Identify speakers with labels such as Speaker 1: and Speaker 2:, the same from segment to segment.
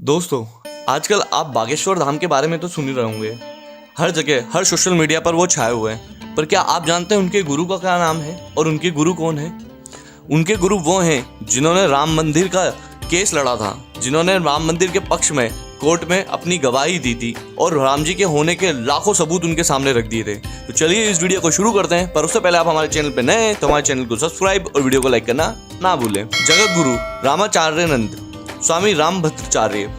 Speaker 1: दोस्तों, आजकल आप बागेश्वर धाम के बारे में तो सुन ही रहे होंगे। हर जगह हर सोशल मीडिया पर वो छाए हुए हैं। पर क्या आप जानते हैं उनके गुरु का क्या नाम है और उनके गुरु कौन है? उनके गुरु वो हैं जिन्होंने राम मंदिर का केस लड़ा था, जिन्होंने राम मंदिर के पक्ष में कोर्ट में अपनी गवाही दी थी और राम जी के होने के लाखों सबूत उनके सामने रख दिए थे। तो चलिए इस वीडियो को शुरू करते हैं। पर उससे पहले आप हमारे चैनल पे नए हैं तो हमारे चैनल को सब्सक्राइब और वीडियो को लाइक करना ना भूलें। जगत गुरु रामाचार्यानंद स्वामी रामभद्राचार्य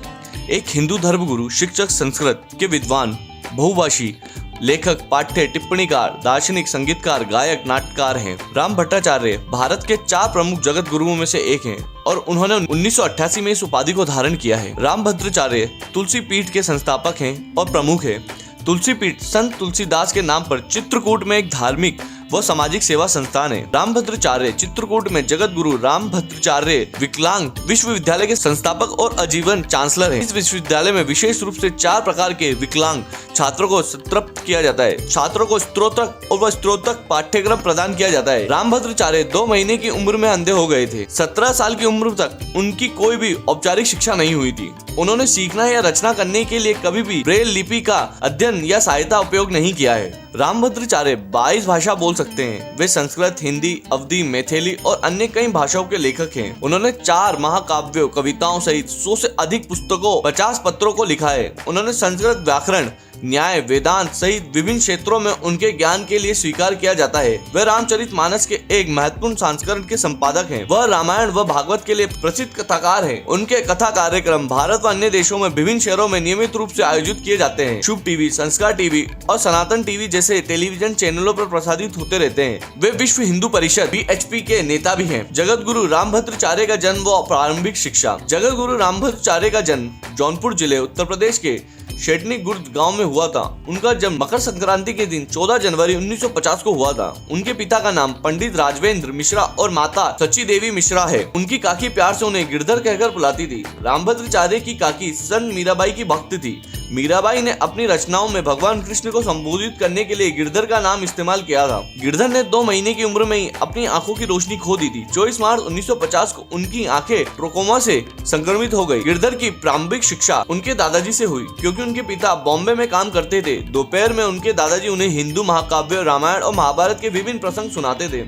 Speaker 1: एक हिंदू धर्मगुरु, शिक्षक, संस्कृत के विद्वान, बहुभाषी, लेखक, पाठ्य, टिप्पणीकार, दार्शनिक, संगीतकार, गायक, नाटककार हैं। रामभट्टाचार्य भारत के 4 प्रमुख जगत गुरुओं में से एक हैं और उन्होंने 1988 में इस उपाधि को धारण किया है। रामभद्राचार्य तुलसी पीठ के संस्थापक हैं और प्रमुख हैं। तुलसी पीठ संत तुलसीदास के नाम पर चित्रकूट में एक धार्मिक व सामाजिक सेवा संस्थान है। रामभद्राचार्य चित्रकूट में जगत गुरु रामभद्राचार्य विकलांग विश्वविद्यालय के संस्थापक और आजीवन चांसलर हैं। इस विश्वविद्यालय में विशेष रूप से 4 प्रकार के विकलांग छात्रों को संतृप्त किया जाता है। छात्रों को स्त्रोतक और स्त्रोतक पाठ्यक्रम प्रदान किया जाता है। रामभद्राचार्य 2 महीने की उम्र में अंधे हो गए थे। 17 साल की उम्र तक उनकी कोई भी औपचारिक शिक्षा नहीं हुई थी। उन्होंने सीखना या रचना करने के लिए कभी भी ब्रेल लिपि का अध्ययन या सहायता उपयोग नहीं किया है। रामभद्राचार्य 22 भाषा बोल सकते हैं। वे संस्कृत, हिंदी, अवधी, मैथिली और अन्य कई भाषाओं के लेखक हैं। उन्होंने 4 महाकाव्यों, कविताओं सहित 100 से अधिक पुस्तकों, 50 पत्रों को लिखा है। उन्होंने संस्कृत व्याकरण, न्याय, वेदांत सहित विभिन्न क्षेत्रों में उनके ज्ञान के लिए स्वीकार किया जाता है। वह रामचरितमानस के एक महत्वपूर्ण संस्करण के संपादक हैं। वह रामायण व भागवत के लिए प्रसिद्ध कथाकार हैं। उनके कथा कार्यक्रम भारत व अन्य देशों में विभिन्न शहरों में नियमित रूप से आयोजित किए जाते हैं। शुभ टीवी, संस्कार टीवी और सनातन टीवी जैसे टेलीविजन चैनलों पर प्रसारित होते रहते हैं। वे विश्व हिंदू परिषद (BHP) के नेता भी हैं। जगत गुरु रामभद्राचार्य का जन्म व प्रारंभिक शिक्षा। जगत गुरु रामभद्राचार्य का जन्म जौनपुर जिले, उत्तर प्रदेश के शेटनी गुर्द गांव में हुआ था। उनका जन्म मकर संक्रांति के दिन 14 जनवरी 1950 को हुआ था। उनके पिता का नाम पंडित राजवेंद्र मिश्रा और माता सची देवी मिश्रा है। उनकी काकी प्यार से उन्हें गिरधर कहकर बुलाती थी। रामभद्राचार्य की काकी संत मीराबाई की भक्त थी। मीराबाई ने अपनी रचनाओं में भगवान कृष्ण को संबोधित करने के लिए गिरधर का नाम इस्तेमाल किया था। गिरधर ने 2 महीने की उम्र में ही अपनी आंखों की रोशनी खो दी थी। 24 मार्च 1950 को उनकी आंखें ट्रोकोमा से संक्रमित हो गई। गिरधर की प्रारंभिक शिक्षा उनके दादाजी से हुई, क्योंकि उनके पिता बॉम्बे में काम करते थे। दोपहर में उनके दादाजी उन्हें हिंदू महाकाव्य, रामायण और महाभारत के विभिन्न प्रसंग सुनाते थे।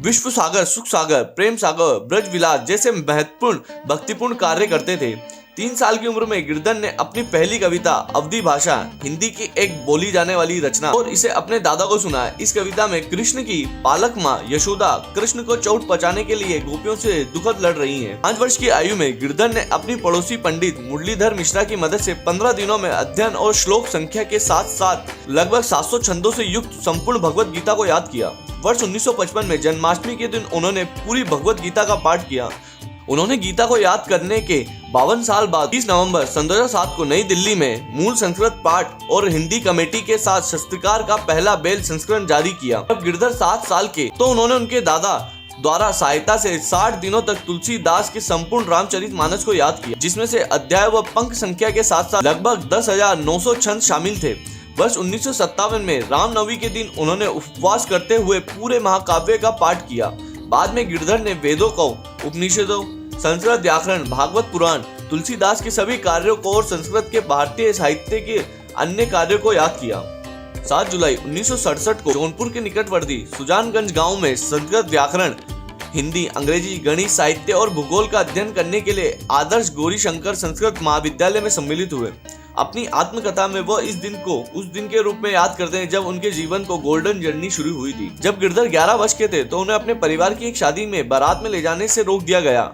Speaker 1: विश्व सागर, सुख सागर, प्रेम सागर, ब्रज विलास जैसे महत्वपूर्ण भक्तिपूर्ण कार्य करते थे। 3 साल की उम्र में गिरधर ने अपनी पहली कविता अवधी भाषा हिंदी की एक बोली जाने वाली रचना और इसे अपने दादा को सुनाया। इस कविता में कृष्ण की पालक माँ यशोदा कृष्ण को चोट पहुंचाने के लिए गोपियों से दुखद लड़ रही हैं। 5 वर्ष की आयु में गिरधर ने अपनी पड़ोसी पंडित मुरलीधर मिश्रा की मदद से 15 दिनों में अध्ययन और श्लोक संख्या के साथ लगभग 700 छंदों से युक्त संपूर्ण भगवत गीता को याद किया। वर्ष 1955 में जन्माष्टमी के दिन उन्होंने पूरी भगवत गीता का पाठ किया। उन्होंने गीता को याद करने के 52 साल बाद 30 नवंबर सन 2007 को नई दिल्ली में मूल संस्कृत पाठ और हिंदी कमेटी के साथ शस्त्रकार का पहला बेल संस्करण जारी किया। जब गिरधर 7 साल के तो उन्होंने उनके दादा द्वारा सहायता से 60 दिनों तक तुलसीदास के संपूर्ण रामचरितमानस को याद किया, जिसमें से अध्याय व पंख संख्या के साथ लगभग 10,900 छंद शामिल थे। वर्ष 1957 में रामनवमी के दिन उन्होंने उपवास करते हुए पूरे महाकाव्य का पाठ किया। बाद में गिरधर ने वेदों को, उपनिषदों, संस्कृत व्याकरण, भागवत पुराण, तुलसीदास के सभी कार्यों को और संस्कृत के भारतीय साहित्य के अन्य कार्यों को याद किया। 7 जुलाई 1967 को जौनपुर के निकटवर्ती सुजानगंज गांव में संस्कृत व्याकरण, हिंदी, अंग्रेजी, गणित, साहित्य और भूगोल का अध्ययन करने के लिए आदर्श गौरी शंकर संस्कृत महाविद्यालय में सम्मिलित हुए। अपनी आत्मकथा में वह इस दिन को उस दिन के रूप में याद करते हैं जब उनके जीवन को गोल्डन जर्नी शुरू हुई थी। जब गिरधर 11 वर्ष के थे तो उन्हें अपने परिवार की एक शादी में बारात में ले जाने से रोक दिया गया।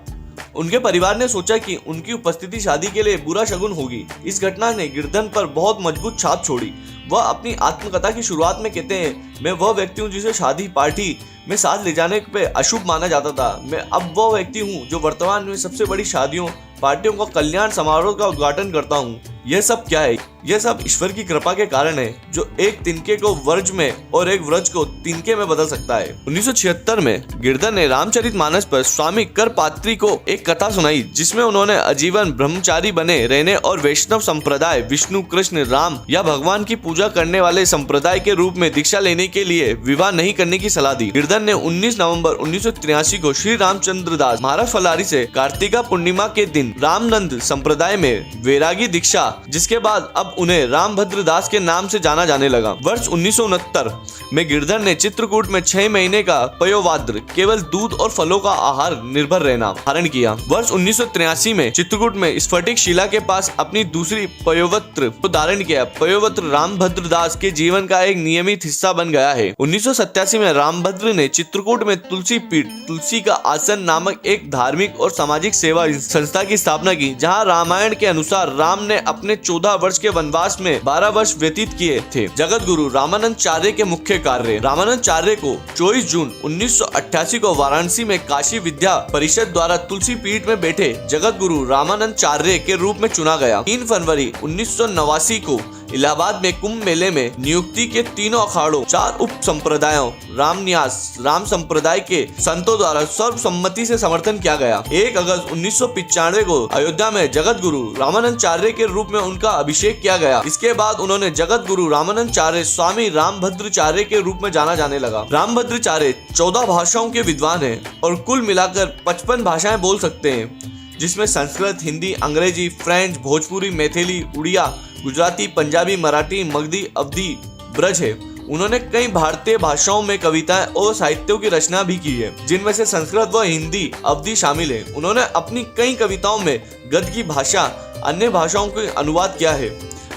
Speaker 1: उनके परिवार ने सोचा कि उनकी उपस्थिति शादी के लिए बुरा शगुन होगी। इस घटना ने गिरधर पर बहुत मजबूत छाप छोड़ी। वह अपनी आत्मकथा की शुरुआत में कहते हैं, मैं वह व्यक्ति हूँ जिसे शादी पार्टी में साथ ले जाने पे अशुभ माना जाता था। मैं अब वह व्यक्ति हूँ जो वर्तमान में सबसे बड़ी शादियों पार्टियों का कल्याण समारोह का उद्घाटन करता हूँ। यह सब क्या है? यह सब ईश्वर की कृपा के कारण है, जो एक तिनके को वर्ज में और एक व्रज को तिनके में बदल सकता है। 1976 में गिरधर ने रामचरितमानस पर स्वामी करपात्री को एक कथा सुनाई, जिसमें उन्होंने आजीवन ब्रह्मचारी बने रहने और वैष्णव संप्रदाय, विष्णु, कृष्ण, राम या भगवान की पूजा करने वाले संप्रदाय के रूप में दीक्षा लेने के लिए विवाह नहीं करने की सलाह दी। गिरधर ने 19 नवंबर 1983 को श्री रामचंद्र दास महाराज फलारी से कार्तिका पूर्णिमा के दिन रामनंद संप्रदाय में वैरागी दीक्षा, जिसके बाद अब उन्हें रामभद्र दास के नाम से जाना जाने लगा। वर्ष 1969 में गिरधर ने चित्रकूट में 6 महीने का पयोवाद्र, केवल दूध और फलों का आहार निर्भर रहना धारण किया। वर्ष 1983 में चित्रकूट में स्फटिक शिला के पास अपनी दूसरी पयोवत्र को धारण किया। पयोवत्र रामभद्र दास के जीवन का एक नियमित हिस्सा बन गया है। 1987 में रामभद्र ने चित्रकूट में तुलसी पीठ, तुलसी का आसन नामक एक धार्मिक और सामाजिक सेवा संस्था की स्थापना की, जहां रामायण के अनुसार राम ने अपने 14 वर्ष के वनवास में 12 वर्ष व्यतीत किए थे। जगत गुरु रामानंदाचार्य के मुख्य कार्य। रामानंदाचार्य को 24 जून 1988 को वाराणसी में काशी विद्या परिषद द्वारा तुलसी पीठ में बैठे जगत गुरु रामानंदाचार्य के रूप में चुना गया। 3 फरवरी 1989 को इलाहाबाद में कुंभ मेले में नियुक्ति के तीनों अखाड़ों, 4 उप संप्रदायों, रामन्यास, राम संप्रदाय के संतों द्वारा सर्वसम्मति से समर्थन किया गया। 1 अगस्त 1995 को अयोध्या में जगत गुरु रामानंदाचार्य के रूप में उनका अभिषेक किया गया। इसके बाद उन्होंने जगत गुरु रामानंदाचार्य स्वामी रामभद्राचार्य के रूप में जाना जाने लगा। रामभद्राचार्य 14 भाषाओं के विद्वान हैं और कुल मिलाकर 55 भाषाएं बोल सकते हैं, जिसमें संस्कृत, हिंदी, अंग्रेजी, फ्रेंच, भोजपुरी, मैथिली, उड़िया, गुजराती, पंजाबी, मराठी, मगधी, अवधी, ब्रज है। उन्होंने कई भारतीय भाषाओं में कविताएं और साहित्यों की रचना भी की है, जिनमें से संस्कृत व हिंदी, अवधी शामिल है। उन्होंने अपनी कई कविताओं में गद्य की भाषा, अन्य भाषाओं के अनुवाद किया है।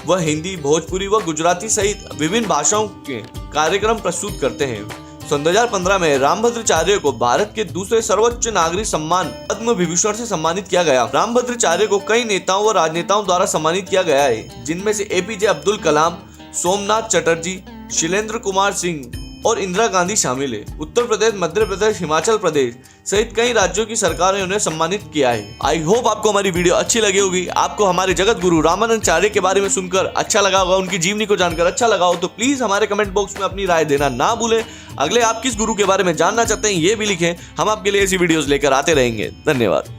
Speaker 1: वह हिंदी, भोजपुरी व गुजराती सहित विभिन्न भाषाओं के कार्यक्रम प्रस्तुत करते हैं। 2015 में रामभद्राचार्य को भारत के दूसरे सर्वोच्च नागरिक सम्मान पद्म विभूषण से सम्मानित किया गया। रामभद्राचार्य को कई नेताओं व राजनेताओं द्वारा सम्मानित किया गया है, जिनमें से APJ अब्दुल कलाम, सोमनाथ चटर्जी, शैलेंद्र कुमार सिंह और इंदिरा गांधी शामिल है। उत्तर प्रदेश, मध्य प्रदेश, हिमाचल प्रदेश सहित कई राज्यों की सरकार ने उन्हें सम्मानित किया है। आई होप आपको हमारी वीडियो अच्छी लगी होगी। आपको हमारे जगत गुरु रामानंदाचार्य के बारे में सुनकर अच्छा लगा होगा, उनकी जीवनी को जानकर अच्छा लगा हो तो प्लीज हमारे कमेंट बॉक्स में अपनी राय देना ना भूलें। अगले आप किस गुरु के बारे में जानना चाहते हैं ये भी लिखें, हम आपके लिए ऐसी वीडियोस लेकर आते रहेंगे। धन्यवाद।